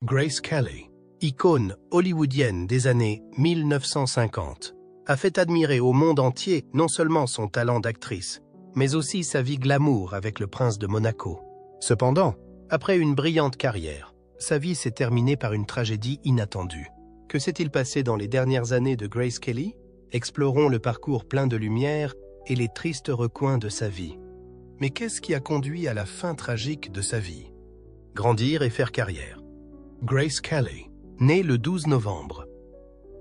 Grace Kelly, icône hollywoodienne des années 1950, a fait admirer au monde entier non seulement son talent d'actrice, mais aussi sa vie glamour avec le prince de Monaco. Cependant, après une brillante carrière, sa vie s'est terminée par une tragédie inattendue. Que s'est-il passé dans les dernières années de Grace Kelly? Explorons le parcours plein de lumière et les tristes recoins de sa vie. Mais qu'est-ce qui a conduit à la fin tragique de sa vie? Grandir et faire carrière. Grace Kelly, née le 12 novembre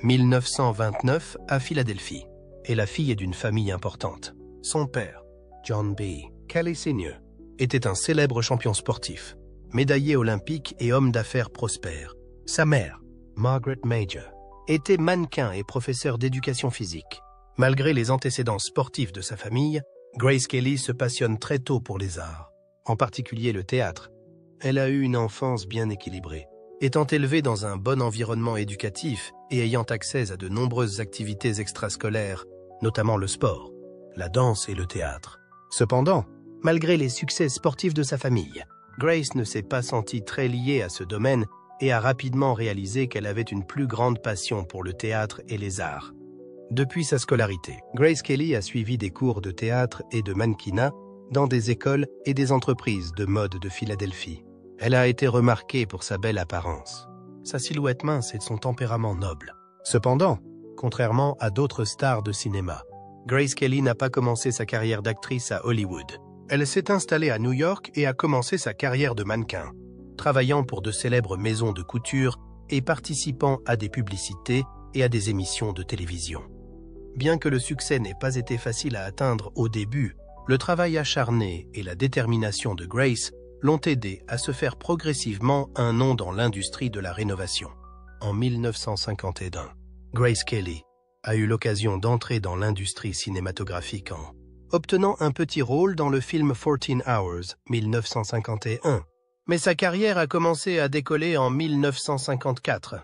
1929 à Philadelphie, est la fille d'une famille importante. Son père, John B. Kelly Sr., était un célèbre champion sportif, médaillé olympique et homme d'affaires prospère. Sa mère, Margaret Major, était mannequin et professeur d'éducation physique. Malgré les antécédents sportifs de sa famille, Grace Kelly se passionne très tôt pour les arts, en particulier le théâtre. Elle a eu une enfance bien équilibrée. Étant élevée dans un bon environnement éducatif et ayant accès à de nombreuses activités extrascolaires, notamment le sport, la danse et le théâtre. Cependant, malgré les succès sportifs de sa famille, Grace ne s'est pas sentie très liée à ce domaine et a rapidement réalisé qu'elle avait une plus grande passion pour le théâtre et les arts. Depuis sa scolarité, Grace Kelly a suivi des cours de théâtre et de mannequinat dans des écoles et des entreprises de mode de Philadelphie. Elle a été remarquée pour sa belle apparence, sa silhouette mince et son tempérament noble. Cependant, contrairement à d'autres stars de cinéma, Grace Kelly n'a pas commencé sa carrière d'actrice à Hollywood. Elle s'est installée à New York et a commencé sa carrière de mannequin, travaillant pour de célèbres maisons de couture et participant à des publicités et à des émissions de télévision. Bien que le succès n'ait pas été facile à atteindre au début, le travail acharné et la détermination de Grace l'ont aidé à se faire progressivement un nom dans l'industrie de la rénovation. En 1951, Grace Kelly a eu l'occasion d'entrer dans l'industrie cinématographique en obtenant un petit rôle dans le film 14 Hours, 1951. Mais sa carrière a commencé à décoller en 1954.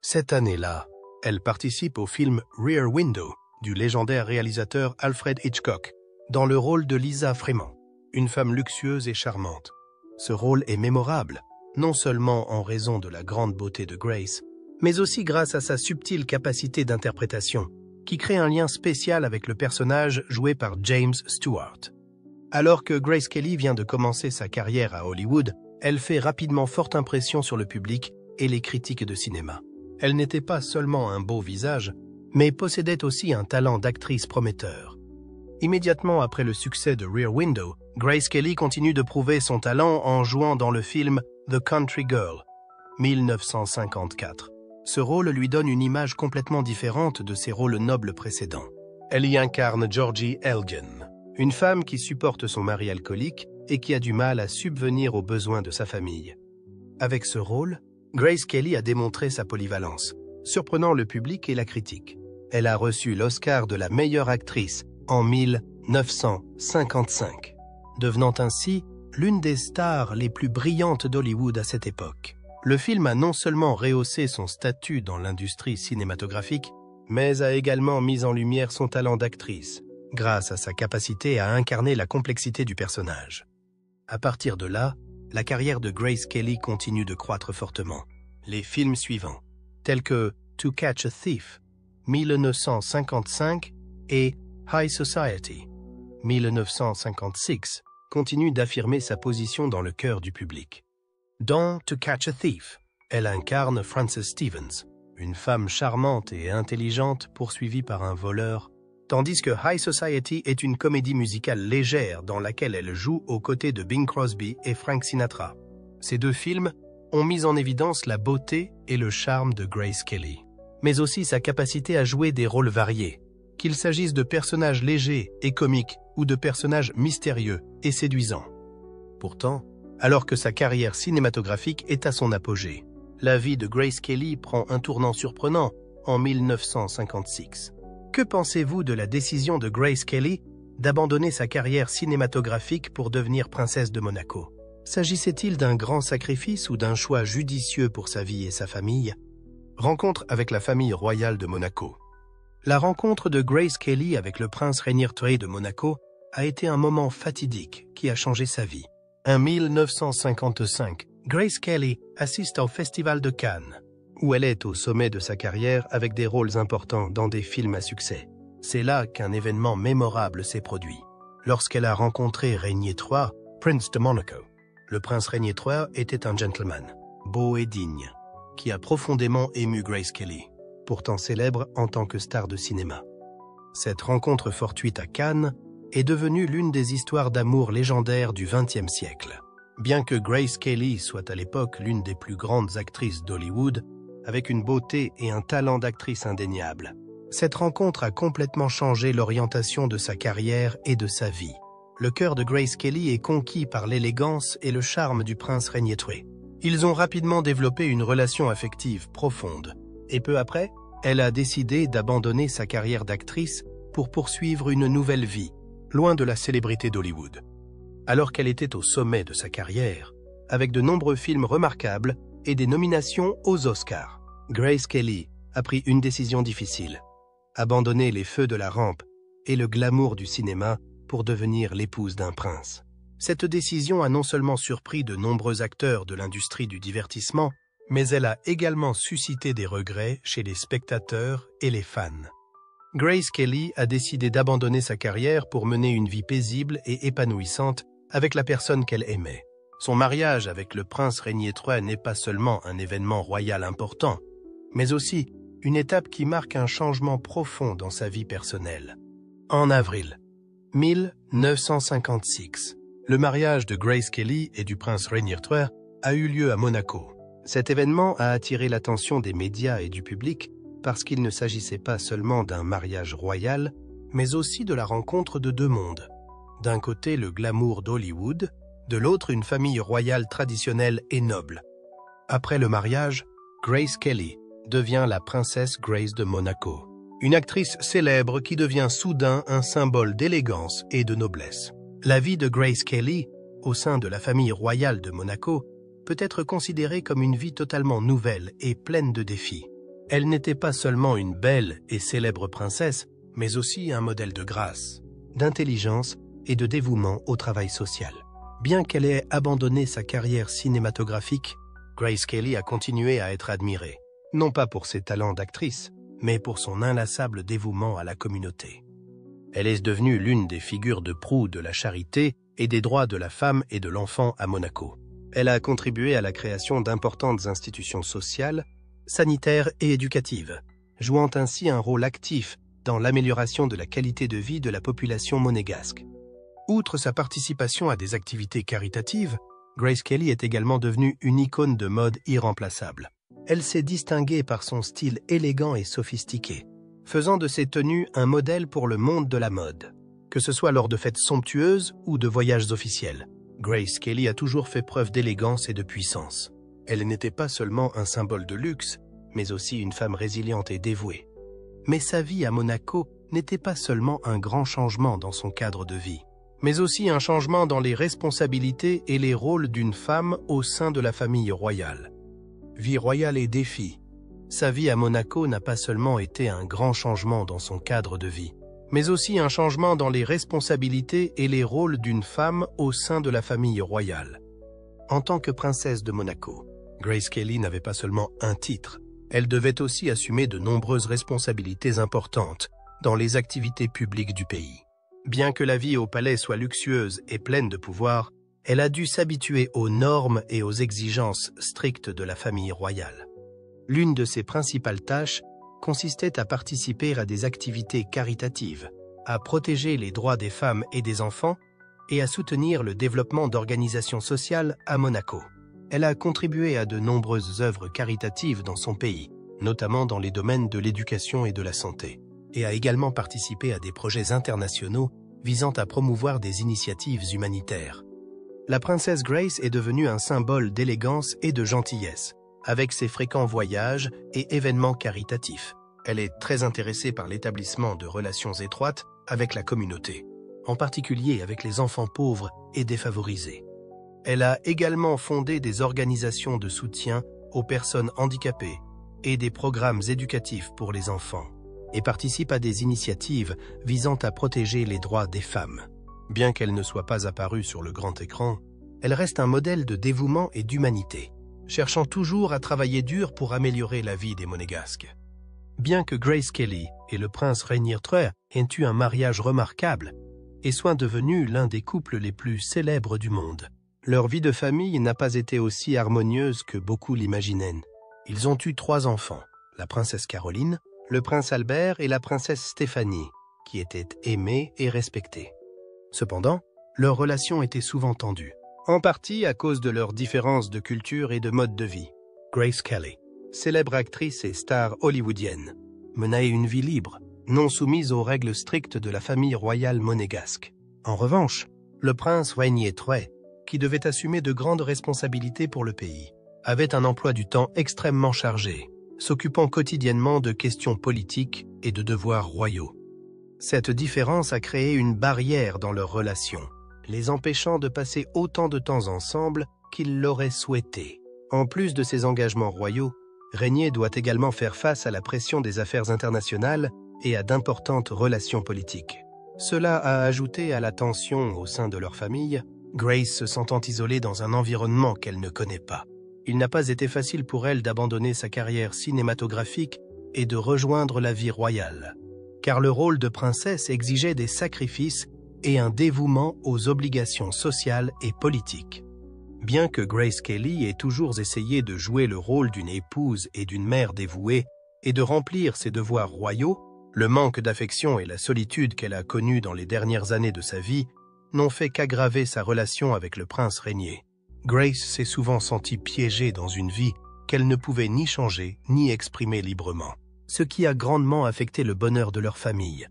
Cette année-là, elle participe au film Rear Window du légendaire réalisateur Alfred Hitchcock, dans le rôle de Lisa Fremont, une femme luxueuse et charmante. Ce rôle est mémorable, non seulement en raison de la grande beauté de Grace, mais aussi grâce à sa subtile capacité d'interprétation, qui crée un lien spécial avec le personnage joué par James Stewart. Alors que Grace Kelly vient de commencer sa carrière à Hollywood, elle fait rapidement forte impression sur le public et les critiques de cinéma. Elle n'était pas seulement un beau visage, mais possédait aussi un talent d'actrice prometteur. Immédiatement après le succès de Rear Window, Grace Kelly continue de prouver son talent en jouant dans le film The Country Girl, 1954. Ce rôle lui donne une image complètement différente de ses rôles nobles précédents. Elle y incarne Georgie Elgin, une femme qui supporte son mari alcoolique et qui a du mal à subvenir aux besoins de sa famille. Avec ce rôle, Grace Kelly a démontré sa polyvalence, surprenant le public et la critique. Elle a reçu l'Oscar de la meilleure actrice en 1955, devenant ainsi l'une des stars les plus brillantes d'Hollywood à cette époque. Le film a non seulement rehaussé son statut dans l'industrie cinématographique, mais a également mis en lumière son talent d'actrice, grâce à sa capacité à incarner la complexité du personnage. À partir de là, la carrière de Grace Kelly continue de croître fortement. Les films suivants, tels que To Catch a Thief, 1955, et High Society, 1956, continuent d'affirmer sa position dans le cœur du public. Dans To Catch a Thief, elle incarne Frances Stevens, une femme charmante et intelligente poursuivie par un voleur, tandis que High Society est une comédie musicale légère dans laquelle elle joue aux côtés de Bing Crosby et Frank Sinatra. Ces deux films ont mis en évidence la beauté et le charme de Grace Kelly, mais aussi sa capacité à jouer des rôles variés, qu'il s'agisse de personnages légers et comiques ou de personnages mystérieux et séduisants. Pourtant, alors que sa carrière cinématographique est à son apogée, la vie de Grace Kelly prend un tournant surprenant en 1956. Que pensez-vous de la décision de Grace Kelly d'abandonner sa carrière cinématographique pour devenir princesse de Monaco? S'agissait-il d'un grand sacrifice ou d'un choix judicieux pour sa vie et sa famille? Rencontre avec la famille royale de Monaco. La rencontre de Grace Kelly avec le prince Rainier III de Monaco a été un moment fatidique qui a changé sa vie. En 1955, Grace Kelly assiste au Festival de Cannes, où elle est au sommet de sa carrière avec des rôles importants dans des films à succès. C'est là qu'un événement mémorable s'est produit, lorsqu'elle a rencontré Rainier III, Prince de Monaco. Le prince Rainier III était un gentleman, beau et digne, qui a profondément ému Grace Kelly, pourtant célèbre en tant que star de cinéma. Cette rencontre fortuite à Cannes est devenue l'une des histoires d'amour légendaires du XXe siècle. Bien que Grace Kelly soit à l'époque l'une des plus grandes actrices d'Hollywood, avec une beauté et un talent d'actrice indéniable, cette rencontre a complètement changé l'orientation de sa carrière et de sa vie. Le cœur de Grace Kelly est conquis par l'élégance et le charme du prince Rainier III. Ils ont rapidement développé une relation affective profonde, et peu après, elle a décidé d'abandonner sa carrière d'actrice pour poursuivre une nouvelle vie, loin de la célébrité d'Hollywood. Alors qu'elle était au sommet de sa carrière, avec de nombreux films remarquables et des nominations aux Oscars, Grace Kelly a pris une décision difficile: abandonner les feux de la rampe et le glamour du cinéma pour devenir l'épouse d'un prince. Cette décision a non seulement surpris de nombreux acteurs de l'industrie du divertissement, mais elle a également suscité des regrets chez les spectateurs et les fans. Grace Kelly a décidé d'abandonner sa carrière pour mener une vie paisible et épanouissante avec la personne qu'elle aimait. Son mariage avec le prince Rainier III n'est pas seulement un événement royal important, mais aussi une étape qui marque un changement profond dans sa vie personnelle. En avril 1956, le mariage de Grace Kelly et du prince Rainier III a eu lieu à Monaco. Cet événement a attiré l'attention des médias et du public parce qu'il ne s'agissait pas seulement d'un mariage royal, mais aussi de la rencontre de deux mondes. D'un côté, le glamour d'Hollywood, de l'autre, une famille royale traditionnelle et noble. Après le mariage, Grace Kelly devient la princesse Grace de Monaco, une actrice célèbre qui devient soudain un symbole d'élégance et de noblesse. La vie de Grace Kelly, au sein de la famille royale de Monaco, peut être considérée comme une vie totalement nouvelle et pleine de défis. Elle n'était pas seulement une belle et célèbre princesse, mais aussi un modèle de grâce, d'intelligence et de dévouement au travail social. Bien qu'elle ait abandonné sa carrière cinématographique, Grace Kelly a continué à être admirée, non pas pour ses talents d'actrice, mais pour son inlassable dévouement à la communauté. Elle est devenue l'une des figures de proue de la charité et des droits de la femme et de l'enfant à Monaco. Elle a contribué à la création d'importantes institutions sociales, sanitaires et éducatives, jouant ainsi un rôle actif dans l'amélioration de la qualité de vie de la population monégasque. Outre sa participation à des activités caritatives, Grace Kelly est également devenue une icône de mode irremplaçable. Elle s'est distinguée par son style élégant et sophistiqué, faisant de ses tenues un modèle pour le monde de la mode. Que ce soit lors de fêtes somptueuses ou de voyages officiels, Grace Kelly a toujours fait preuve d'élégance et de puissance. Elle n'était pas seulement un symbole de luxe, mais aussi une femme résiliente et dévouée. Mais sa vie à Monaco n'était pas seulement un grand changement dans son cadre de vie, mais aussi un changement dans les responsabilités et les rôles d'une femme au sein de la famille royale. Vie royale et défis. Sa vie à Monaco n'a pas seulement été un grand changement dans son cadre de vie, mais aussi un changement dans les responsabilités et les rôles d'une femme au sein de la famille royale. En tant que princesse de Monaco, Grace Kelly n'avait pas seulement un titre, elle devait aussi assumer de nombreuses responsabilités importantes dans les activités publiques du pays. Bien que la vie au palais soit luxueuse et pleine de pouvoir, elle a dû s'habituer aux normes et aux exigences strictes de la famille royale. L'une de ses principales tâches consistait à participer à des activités caritatives, à protéger les droits des femmes et des enfants et à soutenir le développement d'organisations sociales à Monaco. Elle a contribué à de nombreuses œuvres caritatives dans son pays, notamment dans les domaines de l'éducation et de la santé, et a également participé à des projets internationaux visant à promouvoir des initiatives humanitaires. La princesse Grace est devenue un symbole d'élégance et de gentillesse, avec ses fréquents voyages et événements caritatifs. Elle est très intéressée par l'établissement de relations étroites avec la communauté, en particulier avec les enfants pauvres et défavorisés. Elle a également fondé des organisations de soutien aux personnes handicapées et des programmes éducatifs pour les enfants, et participe à des initiatives visant à protéger les droits des femmes. Bien qu'elle ne soit pas apparue sur le grand écran, elle reste un modèle de dévouement et d'humanité, cherchant toujours à travailler dur pour améliorer la vie des Monégasques. Bien que Grace Kelly et le prince Rainier III aient eu un mariage remarquable et soient devenus l'un des couples les plus célèbres du monde, leur vie de famille n'a pas été aussi harmonieuse que beaucoup l'imaginaient. Ils ont eu 3 enfants, la princesse Caroline, le prince Albert et la princesse Stéphanie, qui étaient aimés et respectés. Cependant, leur relation était souvent tendue, en partie à cause de leurs différences de culture et de mode de vie. Grace Kelly, célèbre actrice et star hollywoodienne, menait une vie libre, non soumise aux règles strictes de la famille royale monégasque. En revanche, le prince Rainier III, qui devait assumer de grandes responsabilités pour le pays, avait un emploi du temps extrêmement chargé, s'occupant quotidiennement de questions politiques et de devoirs royaux. Cette différence a créé une barrière dans leur relation, les empêchant de passer autant de temps ensemble qu'ils l'auraient souhaité. En plus de ses engagements royaux, Rainier doit également faire face à la pression des affaires internationales et à d'importantes relations politiques. Cela a ajouté à la tension au sein de leur famille, Grace se sentant isolée dans un environnement qu'elle ne connaît pas. Il n'a pas été facile pour elle d'abandonner sa carrière cinématographique et de rejoindre la vie royale, car le rôle de princesse exigeait des sacrifices et un dévouement aux obligations sociales et politiques. Bien que Grace Kelly ait toujours essayé de jouer le rôle d'une épouse et d'une mère dévouée et de remplir ses devoirs royaux, le manque d'affection et la solitude qu'elle a connus dans les dernières années de sa vie n'ont fait qu'aggraver sa relation avec le prince Rainier. Grace s'est souvent sentie piégée dans une vie qu'elle ne pouvait ni changer ni exprimer librement, ce qui a grandement affecté le bonheur de leur famille.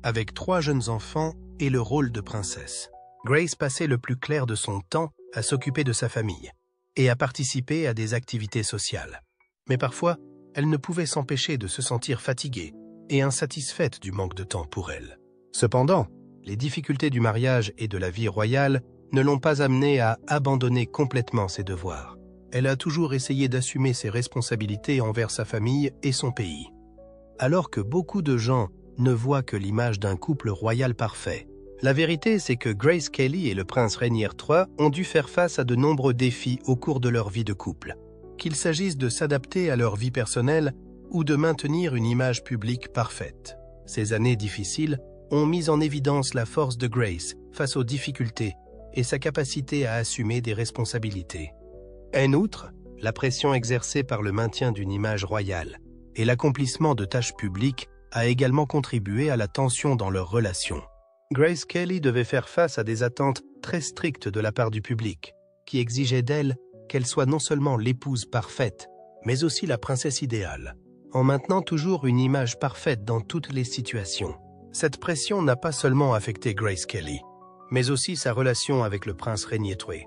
Avec 3 jeunes enfants et le rôle de princesse, Grace passait le plus clair de son temps à s'occuper de sa famille et à participer à des activités sociales. Mais parfois, elle ne pouvait s'empêcher de se sentir fatiguée et insatisfaite du manque de temps pour elle. Cependant, les difficultés du mariage et de la vie royale ne l'ont pas amenée à abandonner complètement ses devoirs. Elle a toujours essayé d'assumer ses responsabilités envers sa famille et son pays. Alors que beaucoup de gens ne voient que l'image d'un couple royal parfait, la vérité c'est que Grace Kelly et le prince Rainier III ont dû faire face à de nombreux défis au cours de leur vie de couple, qu'il s'agisse de s'adapter à leur vie personnelle ou de maintenir une image publique parfaite. Ces années difficiles ont mis en évidence la force de Grace face aux difficultés et sa capacité à assumer des responsabilités. En outre, la pression exercée par le maintien d'une image royale et l'accomplissement de tâches publiques a également contribué à la tension dans leur relation. Grace Kelly devait faire face à des attentes très strictes de la part du public, qui exigeaient d'elle qu'elle soit non seulement l'épouse parfaite, mais aussi la princesse idéale, en maintenant toujours une image parfaite dans toutes les situations. Cette pression n'a pas seulement affecté Grace Kelly, mais aussi sa relation avec le prince Rainier III.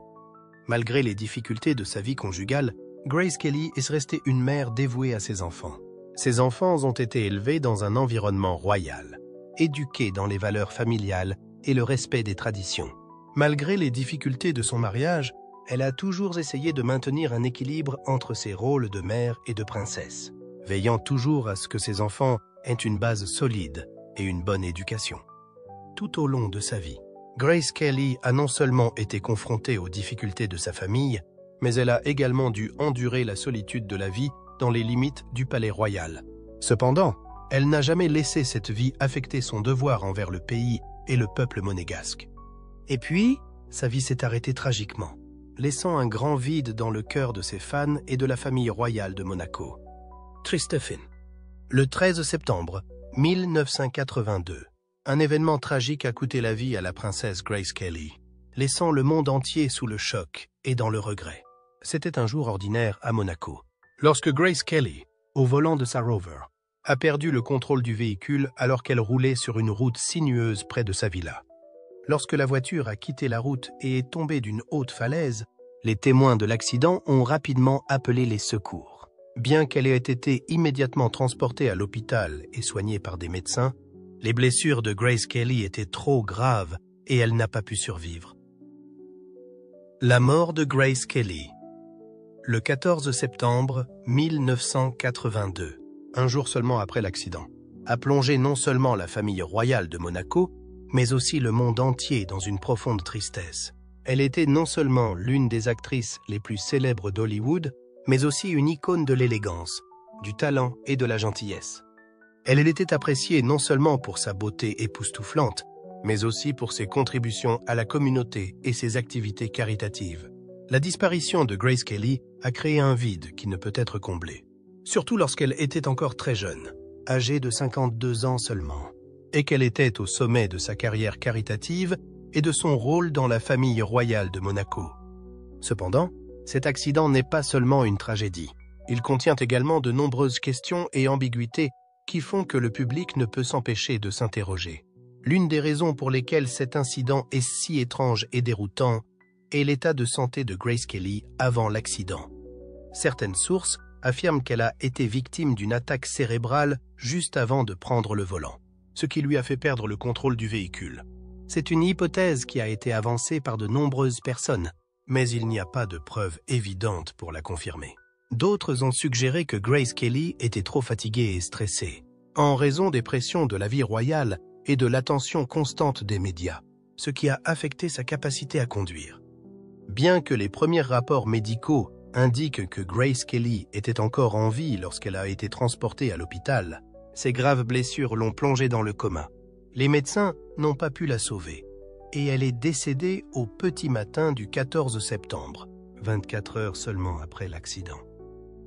Malgré les difficultés de sa vie conjugale, Grace Kelly est restée une mère dévouée à ses enfants. Ses enfants ont été élevés dans un environnement royal, éduqués dans les valeurs familiales et le respect des traditions. Malgré les difficultés de son mariage, elle a toujours essayé de maintenir un équilibre entre ses rôles de mère et de princesse, veillant toujours à ce que ses enfants aient une base solide et une bonne éducation. Tout au long de sa vie, Grace Kelly a non seulement été confrontée aux difficultés de sa famille, mais elle a également dû endurer la solitude de la vie dans les limites du palais royal. Cependant, elle n'a jamais laissé cette vie affecter son devoir envers le pays et le peuple monégasque. Et puis, sa vie s'est arrêtée tragiquement, laissant un grand vide dans le cœur de ses fans et de la famille royale de Monaco. Triste fin. Le 13 septembre 1982, un événement tragique a coûté la vie à la princesse Grace Kelly, laissant le monde entier sous le choc et dans le regret. C'était un jour ordinaire à Monaco, lorsque Grace Kelly, au volant de sa Rover, a perdu le contrôle du véhicule alors qu'elle roulait sur une route sinueuse près de sa villa. Lorsque la voiture a quitté la route et est tombée d'une haute falaise, les témoins de l'accident ont rapidement appelé les secours. Bien qu'elle ait été immédiatement transportée à l'hôpital et soignée par des médecins, les blessures de Grace Kelly étaient trop graves et elle n'a pas pu survivre. La mort de Grace Kelly. Le 14 septembre 1982, un jour seulement après l'accident, a plongé non seulement la famille royale de Monaco, mais aussi le monde entier dans une profonde tristesse. Elle était non seulement l'une des actrices les plus célèbres d'Hollywood, mais aussi une icône de l'élégance, du talent et de la gentillesse. Elle était appréciée non seulement pour sa beauté époustouflante, mais aussi pour ses contributions à la communauté et ses activités caritatives. La disparition de Grace Kelly a créé un vide qui ne peut être comblé, surtout lorsqu'elle était encore très jeune, âgée de 52 ans seulement, et qu'elle était au sommet de sa carrière caritative et de son rôle dans la famille royale de Monaco. Cependant, cet accident n'est pas seulement une tragédie. Il contient également de nombreuses questions et ambiguïtés qui font que le public ne peut s'empêcher de s'interroger. L'une des raisons pour lesquelles cet incident est si étrange et déroutant est l'état de santé de Grace Kelly avant l'accident. Certaines sources affirment qu'elle a été victime d'une attaque cérébrale juste avant de prendre le volant, ce qui lui a fait perdre le contrôle du véhicule. C'est une hypothèse qui a été avancée par de nombreuses personnes, mais il n'y a pas de preuves évidentes pour la confirmer. D'autres ont suggéré que Grace Kelly était trop fatiguée et stressée, en raison des pressions de la vie royale et de l'attention constante des médias, ce qui a affecté sa capacité à conduire. Bien que les premiers rapports médicaux indiquent que Grace Kelly était encore en vie lorsqu'elle a été transportée à l'hôpital, ses graves blessures l'ont plongée dans le coma. Les médecins n'ont pas pu la sauver, et elle est décédée au petit matin du 14 septembre, 24 heures seulement après l'accident.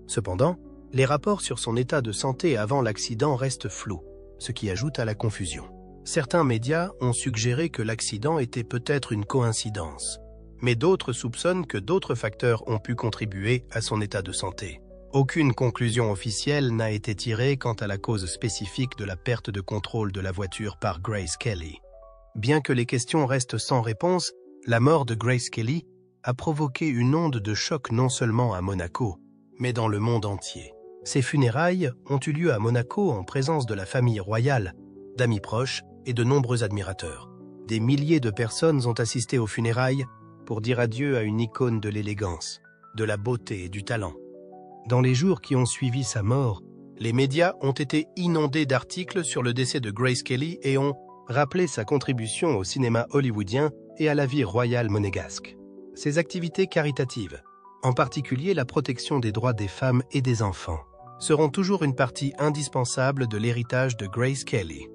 Cependant, les rapports sur son état de santé avant l'accident restent flous, ce qui ajoute à la confusion. Certains médias ont suggéré que l'accident était peut-être une coïncidence, mais d'autres soupçonnent que d'autres facteurs ont pu contribuer à son état de santé. Aucune conclusion officielle n'a été tirée quant à la cause spécifique de la perte de contrôle de la voiture par Grace Kelly. Bien que les questions restent sans réponse, la mort de Grace Kelly a provoqué une onde de choc non seulement à Monaco, mais dans le monde entier. Ses funérailles ont eu lieu à Monaco en présence de la famille royale, d'amis proches et de nombreux admirateurs. Des milliers de personnes ont assisté aux funérailles pour dire adieu à une icône de l'élégance, de la beauté et du talent. Dans les jours qui ont suivi sa mort, les médias ont été inondés d'articles sur le décès de Grace Kelly et ont rappelé sa contribution au cinéma hollywoodien et à la vie royale monégasque. Ses activités caritatives, en particulier la protection des droits des femmes et des enfants, seront toujours une partie indispensable de l'héritage de Grace Kelly.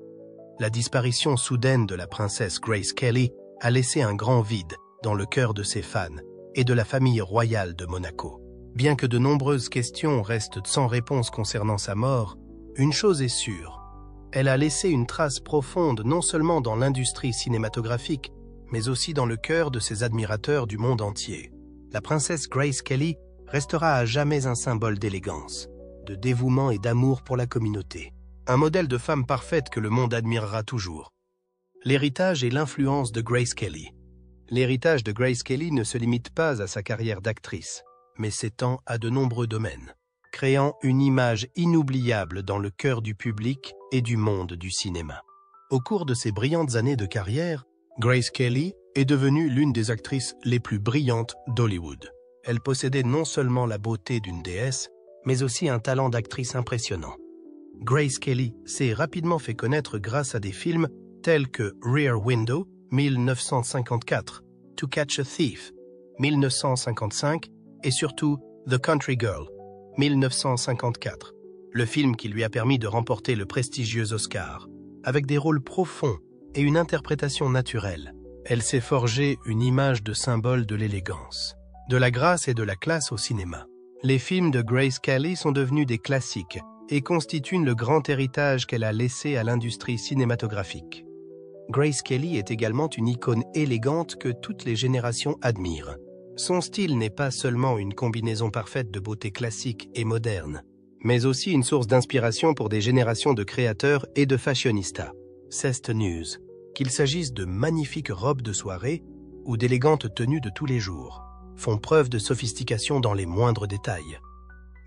La disparition soudaine de la princesse Grace Kelly a laissé un grand vide dans le cœur de ses fans et de la famille royale de Monaco. Bien que de nombreuses questions restent sans réponse concernant sa mort, une chose est sûre, elle a laissé une trace profonde non seulement dans l'industrie cinématographique, mais aussi dans le cœur de ses admirateurs du monde entier. La princesse Grace Kelly restera à jamais un symbole d'élégance, de dévouement et d'amour pour la communauté. Un modèle de femme parfaite que le monde admirera toujours. L'héritage et l'influence de Grace Kelly. L'héritage de Grace Kelly ne se limite pas à sa carrière d'actrice, mais s'étend à de nombreux domaines, créant une image inoubliable dans le cœur du public et du monde du cinéma. Au cours de ses brillantes années de carrière, Grace Kelly est devenue l'une des actrices les plus brillantes d'Hollywood. Elle possédait non seulement la beauté d'une déesse, mais aussi un talent d'actrice impressionnant. Grace Kelly s'est rapidement fait connaître grâce à des films tels que Rear Window, 1954, To Catch a Thief, 1955, et surtout The Country Girl, 1954, le film qui lui a permis de remporter le prestigieux Oscar. Avec des rôles profonds et une interprétation naturelle, elle s'est forgée une image de symbole de l'élégance, de la grâce et de la classe au cinéma. Les films de Grace Kelly sont devenus des classiques et constituent le grand héritage qu'elle a laissé à l'industrie cinématographique. Grace Kelly est également une icône élégante que toutes les générations admirent. Son style n'est pas seulement une combinaison parfaite de beauté classique et moderne, mais aussi une source d'inspiration pour des générations de créateurs et de fashionistas. Cest News, qu'il s'agisse de magnifiques robes de soirée ou d'élégantes tenues de tous les jours, font preuve de sophistication dans les moindres détails.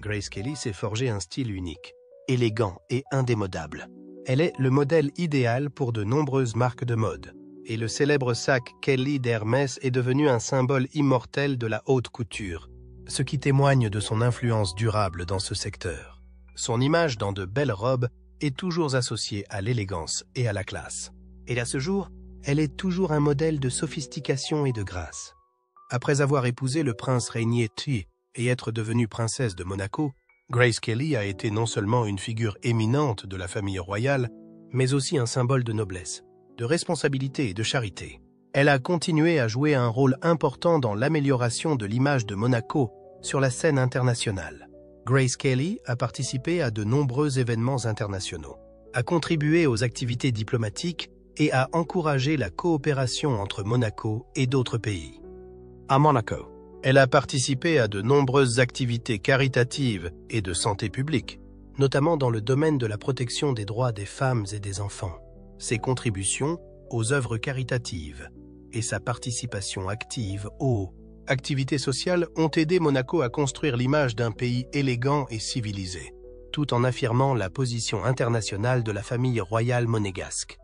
Grace Kelly s'est forgé un style unique, élégant et indémodable. Elle est le modèle idéal pour de nombreuses marques de mode, et le célèbre sac Kelly d'Hermès est devenu un symbole immortel de la haute couture, ce qui témoigne de son influence durable dans ce secteur. Son image dans de belles robes est toujours associée à l'élégance et à la classe. Et à ce jour, elle est toujours un modèle de sophistication et de grâce. Après avoir épousé le prince Rainier T et être devenue princesse de Monaco, Grace Kelly a été non seulement une figure éminente de la famille royale, mais aussi un symbole de noblesse, de responsabilité et de charité. Elle a continué à jouer un rôle important dans l'amélioration de l'image de Monaco sur la scène internationale. Grace Kelly a participé à de nombreux événements internationaux, a contribué aux activités diplomatiques et a encouragé la coopération entre Monaco et d'autres pays. À Monaco, elle a participé à de nombreuses activités caritatives et de santé publique, notamment dans le domaine de la protection des droits des femmes et des enfants. Ses contributions aux œuvres caritatives et sa participation active aux activités sociales ont aidé Monaco à construire l'image d'un pays élégant et civilisé, tout en affirmant la position internationale de la famille royale monégasque.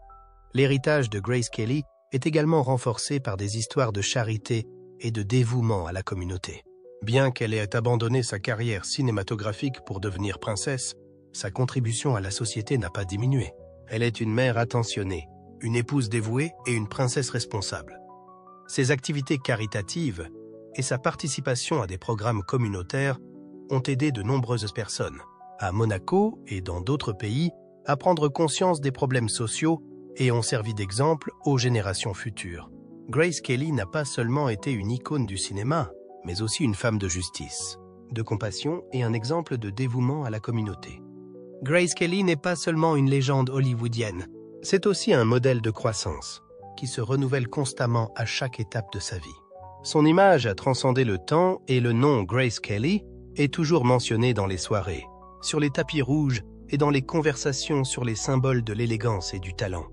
L'héritage de Grace Kelly est également renforcé par des histoires de charité et de dévouement à la communauté. Bien qu'elle ait abandonné sa carrière cinématographique pour devenir princesse, sa contribution à la société n'a pas diminué. Elle est une mère attentionnée, une épouse dévouée et une princesse responsable. Ses activités caritatives et sa participation à des programmes communautaires ont aidé de nombreuses personnes, à Monaco et dans d'autres pays, à prendre conscience des problèmes sociaux et ont servi d'exemple aux générations futures. Grace Kelly n'a pas seulement été une icône du cinéma, mais aussi une femme de justice, de compassion et un exemple de dévouement à la communauté. Grace Kelly n'est pas seulement une légende hollywoodienne, c'est aussi un modèle de croissance, qui se renouvelle constamment à chaque étape de sa vie. Son image a transcendé le temps et le nom Grace Kelly est toujours mentionné dans les soirées, sur les tapis rouges et dans les conversations sur les symboles de l'élégance et du talent.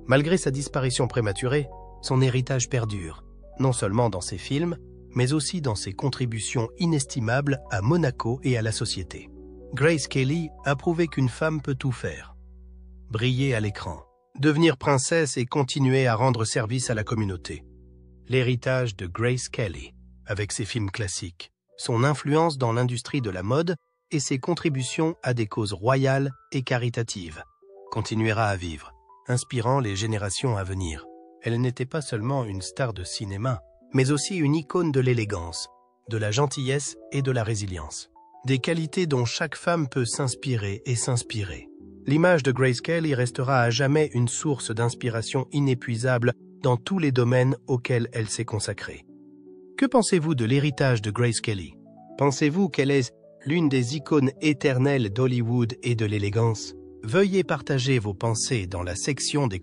Malgré sa disparition prématurée, son héritage perdure, non seulement dans ses films, mais aussi dans ses contributions inestimables à Monaco et à la société. Grace Kelly a prouvé qu'une femme peut tout faire. Briller à l'écran, devenir princesse et continuer à rendre service à la communauté. L'héritage de Grace Kelly, avec ses films classiques, son influence dans l'industrie de la mode et ses contributions à des causes royales et caritatives, continuera à vivre, inspirant les générations à venir. Elle n'était pas seulement une star de cinéma, mais aussi une icône de l'élégance, de la gentillesse et de la résilience. Des qualités dont chaque femme peut s'inspirer et s'inspirer. L'image de Grace Kelly restera à jamais une source d'inspiration inépuisable dans tous les domaines auxquels elle s'est consacrée. Que pensez-vous de l'héritage de Grace Kelly? Pensez-vous qu'elle est l'une des icônes éternelles d'Hollywood et de l'élégance? Veuillez partager vos pensées dans la section des